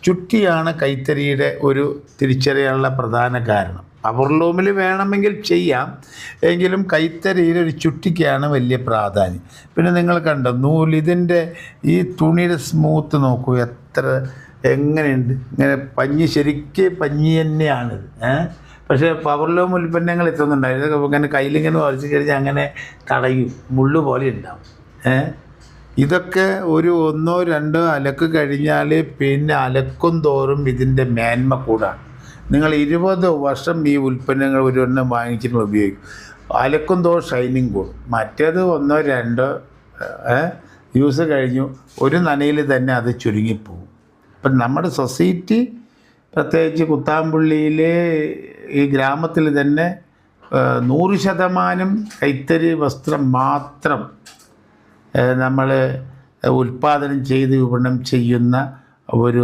ചുറ്റിയാണ് കൈത്തറിയുടെ ഒരു തിരിച്ചറിയാനുള്ള പ്രധാന കാരണം. പവർലൂമിൽ വേണമെങ്കിൽ ചെയ്യാം, എങ്കിലും കൈത്തറിയിൽ ഒരു ചുറ്റിക്കാണ് വലിയ പ്രാധാന്യം. പിന്നെ നിങ്ങൾ കണ്ടോ ഇതിൻ്റെ ഈ തുണിയുടെ സ്മൂത്ത് നോക്കൂ, എങ്ങനെയുണ്ട്, ഇങ്ങനെ പഞ്ഞി, ശരിക്ക് പഞ്ഞി തന്നെയാണിത്. പക്ഷേ പവർലൂം ഉൽപ്പന്നങ്ങൾ എത്തുന്നുണ്ടായിരുന്നു, ഇതൊക്കെ ഇങ്ങനെ കയ്യിലിങ്ങനെ വരച്ച് കഴിഞ്ഞാൽ അങ്ങനെ തടയും, മുള്ളു പോലെ ഉണ്ടാവും. ഇതൊക്കെ ഒരു 1-2 അലക്ക് കഴിഞ്ഞാൽ പിന്നെ അലക്കും തോറും ഇതിൻ്റെ മേന്മ കൂടാണ്. നിങ്ങൾ 20 വർഷം ഈ ഉൽപ്പന്നങ്ങൾ ഒരെണ്ണം വാങ്ങിച്ചിട്ട് ഉപയോഗിക്കും, അലക്കും തോറും ഷൈനിങ് കൂടും. മറ്റേത് 1-2 യൂസ് കഴിഞ്ഞു ഒരു നനയിൽ തന്നെ അത് ചുരുങ്ങിപ്പോവും. അപ്പം നമ്മുടെ സൊസൈറ്റി, പ്രത്യേകിച്ച് കുത്താമ്പുള്ളിയിൽ ഈ ഗ്രാമത്തിൽ തന്നെ 100% കൈത്തറി വസ്ത്രം മാത്രം നമ്മൾ ഉൽപ്പാദനം ചെയ്ത് വിപണനം ചെയ്യുന്ന ഒരു